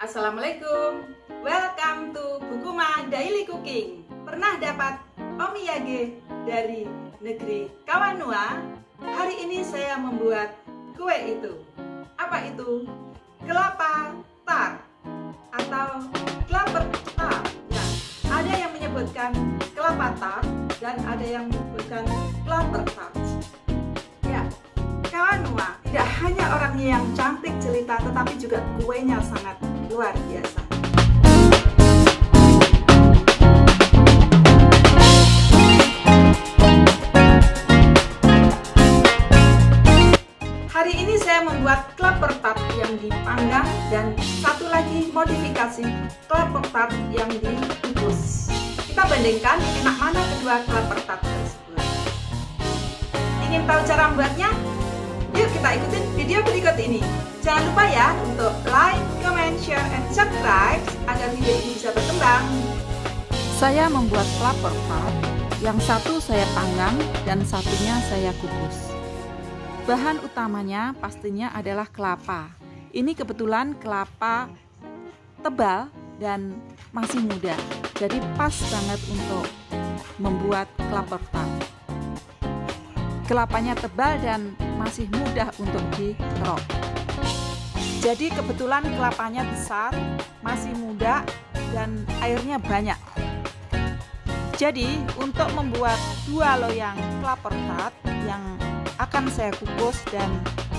Assalamualaikum, welcome to Bukuma Daily Cooking. Pernah dapat omiyage dari negeri Kawanua? Hari ini saya membuat kue itu. Apa itu? Kelapa tart atau klaper tart. Ya, ada yang menyebutkan kelapa tart dan ada yang menyebutkan klaper tart. Ya, Kawanua tidak hanya orangnya yang cantik jelita, tetapi juga kuenya sangat luar biasa. Hari ini saya membuat klaper tart yang dipanggang dan satu lagi modifikasi klaper tart yang dikukus. Kita bandingkan enak mana kedua klaper tart tersebut. Ingin tahu cara membuatnya? Yuk kita ikutin video berikut ini. Jangan lupa ya untuk like, comment, share, and subscribe agar video ini bisa berkembang. Saya membuat klaper tart, yang satu saya panggang dan satunya saya kukus. Bahan utamanya pastinya adalah kelapa. Ini kebetulan kelapa tebal dan masih muda, jadi pas banget untuk membuat klaper tart. Kelapanya tebal dan masih mudah untuk dikerok. Jadi kebetulan kelapanya besar, masih muda, dan airnya banyak. Jadi untuk membuat 2 loyang klaper tart yang akan saya kukus dan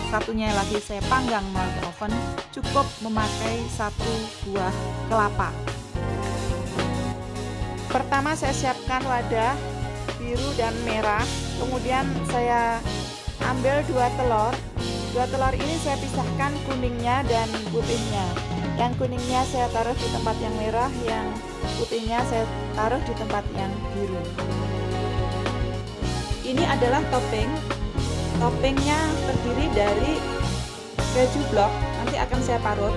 satunya lagi saya panggang melalui oven, cukup memakai 1 buah kelapa. Pertama saya siapkan wadah biru dan merah, kemudian saya ambil 2 telur. 2 telur ini saya pisahkan kuningnya dan putihnya. Yang kuningnya saya taruh di tempat yang merah, yang putihnya saya taruh di tempat yang biru. Ini adalah topping. Toppingnya terdiri dari keju blok, nanti akan saya parut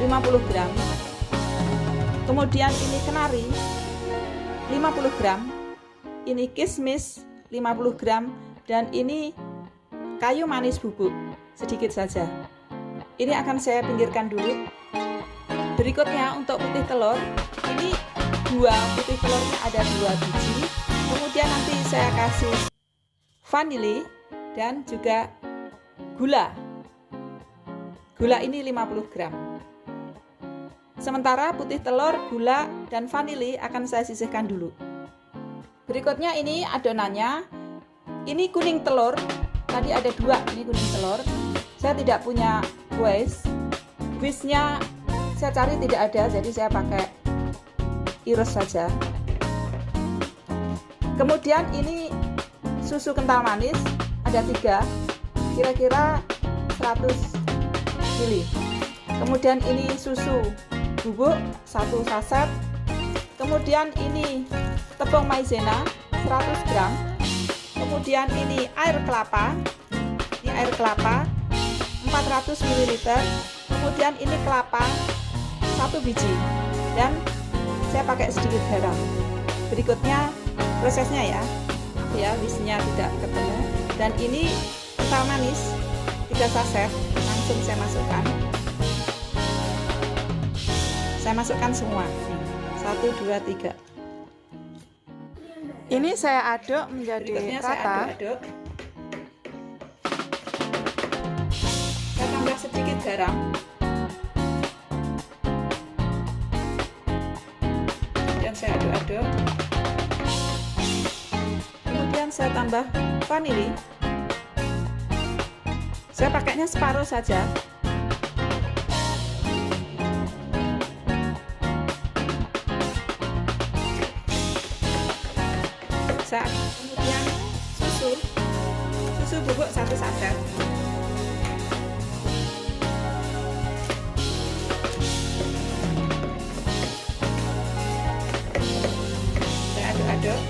50 gram. Kemudian ini kenari 50 gram. Ini kismis 50 gram dan ini kayu manis bubuk sedikit saja. Ini akan saya pinggirkan dulu. Berikutnya untuk putih telur, ini 2 putih telurnya ada 2 biji. Kemudian nanti saya kasih vanili dan juga gula. Gula ini 50 gram. Sementara putih telur, gula, dan vanili akan saya sisihkan dulu. Berikutnya ini adonannya. Ini kuning telur. Tadi ada 2, ini kuning telur. Saya tidak punya whisknya saya cari tidak ada, jadi saya pakai iris saja. Kemudian ini susu kental manis ada 3, kira-kira 100 ml. Kemudian ini susu bubuk 1 saset. Kemudian ini tepung maizena 100 gram. Kemudian ini air kelapa. Ini air kelapa 400 ml. Kemudian ini kelapa 1 biji dan saya pakai sedikit garam. Berikutnya prosesnya ya, whisknya tidak ketemu. Dan ini kental manis 3 saset, langsung saya masukkan. Saya masukkan semua. 1, 2, 3. Ini saya aduk menjadi rata. Saya tambah sedikit garam. Kemudian saya aduk-aduk. Kemudian saya tambah vanili. Saya pakainya separuh saja. Kemudian susu bubuk 1 saset. Saya aduk-aduk.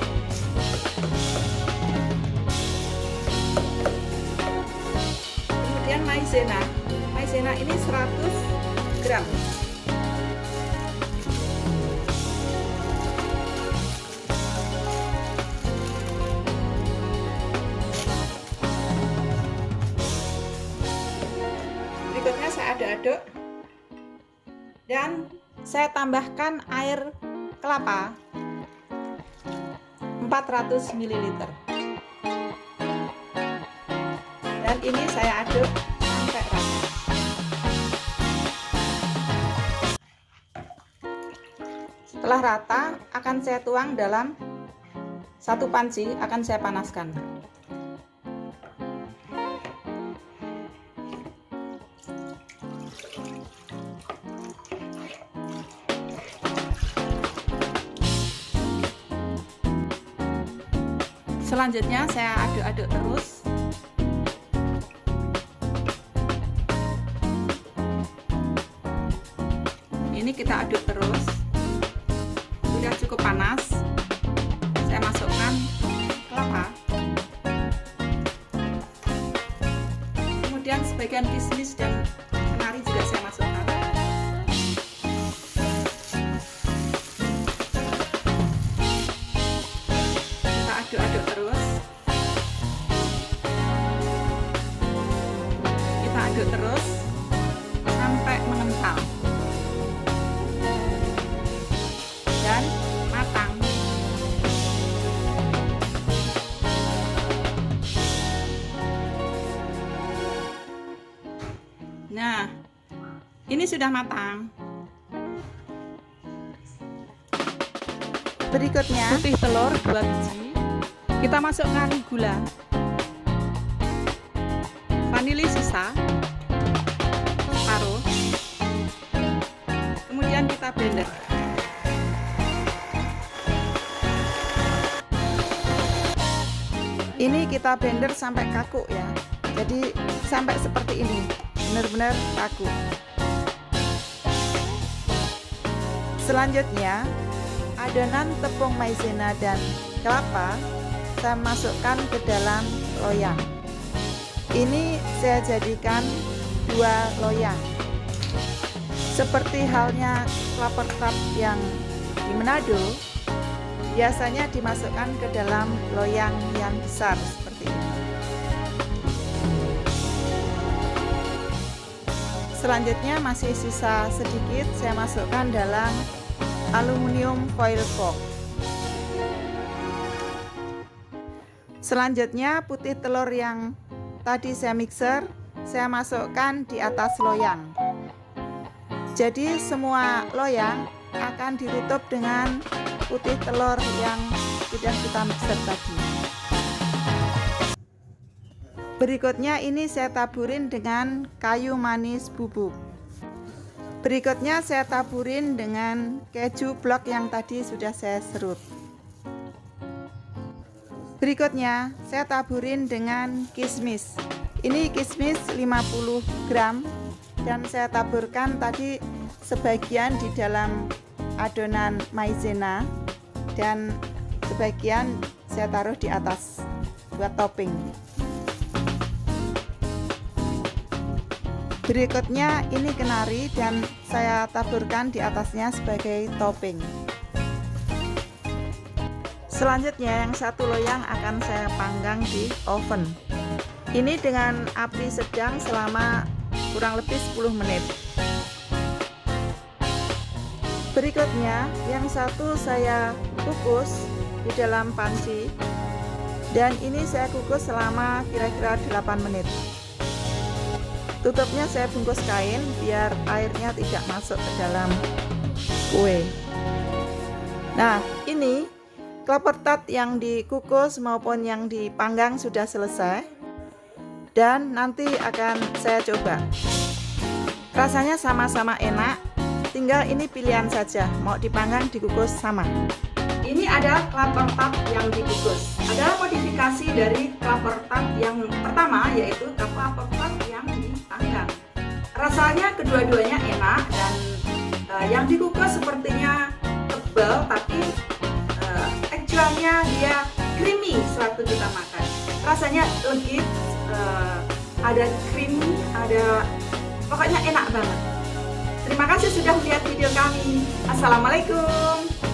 Kemudian maizena ini 100 gram. Berikutnya saya aduk-aduk. Dan saya tambahkan air kelapa 400 ml. Dan ini saya aduk sampai rata. Setelah rata, akan saya tuang dalam satu panci, akan saya panaskan. Selanjutnya saya aduk-aduk terus. Ini kita aduk terus. Sudah cukup panas. Saya masukkan kelapa. Kemudian sebagian kismis dan kenari juga saya masukkan. Kita aduk-aduk terus. Kita aduk terus sampai mengental dan matang. Nah, ini sudah matang. Berikutnya putih telur 2 biji. Kita masukkan gula, vanili sisa separuh, kemudian kita blender. Ini kita blender sampai kaku ya, jadi sampai seperti ini, benar-benar kaku. Selanjutnya adonan tepung maizena dan kelapa saya masukkan ke dalam loyang. Ini saya jadikan 2 loyang. Seperti halnya klaper tart yang di Manado, biasanya dimasukkan ke dalam loyang yang besar seperti ini. Selanjutnya masih sisa sedikit, saya masukkan dalam aluminium foil box. Selanjutnya putih telur yang tadi saya mixer, saya masukkan di atas loyang. Jadi semua loyang akan ditutup dengan putih telur yang sudah kita mixer tadi. Berikutnya ini saya taburin dengan kayu manis bubuk. Berikutnya saya taburin dengan keju blok yang tadi sudah saya serut. Berikutnya saya taburin dengan kismis. Ini kismis 50 gram dan saya taburkan tadi sebagian di dalam adonan maizena dan sebagian saya taruh di atas buat topping. Berikutnya ini kenari dan saya taburkan di atasnya sebagai topping. Selanjutnya yang satu loyang akan saya panggang di oven. Ini dengan api sedang selama kurang lebih 10 menit. Berikutnya yang satu saya kukus di dalam panci dan ini saya kukus selama kira-kira 8 menit. Tutupnya saya bungkus kain biar airnya tidak masuk ke dalam kue. Nah, ini klaper tart yang dikukus maupun yang dipanggang sudah selesai dan nanti akan saya coba. Rasanya sama-sama enak, tinggal ini pilihan saja, mau dipanggang dikukus sama. Ini adalah klaper tart yang dikukus. Adalah modifikasi dari klaper tart yang pertama, yaitu klaper tart yang dipanggang. Rasanya kedua-duanya enak dan yang dikukus sepertinya tebal, tapi actualnya dia creamy sewaktu kita makan. Rasanya legit, ada creamy, ada pokoknya enak banget. Terima kasih sudah melihat video kami. Assalamualaikum.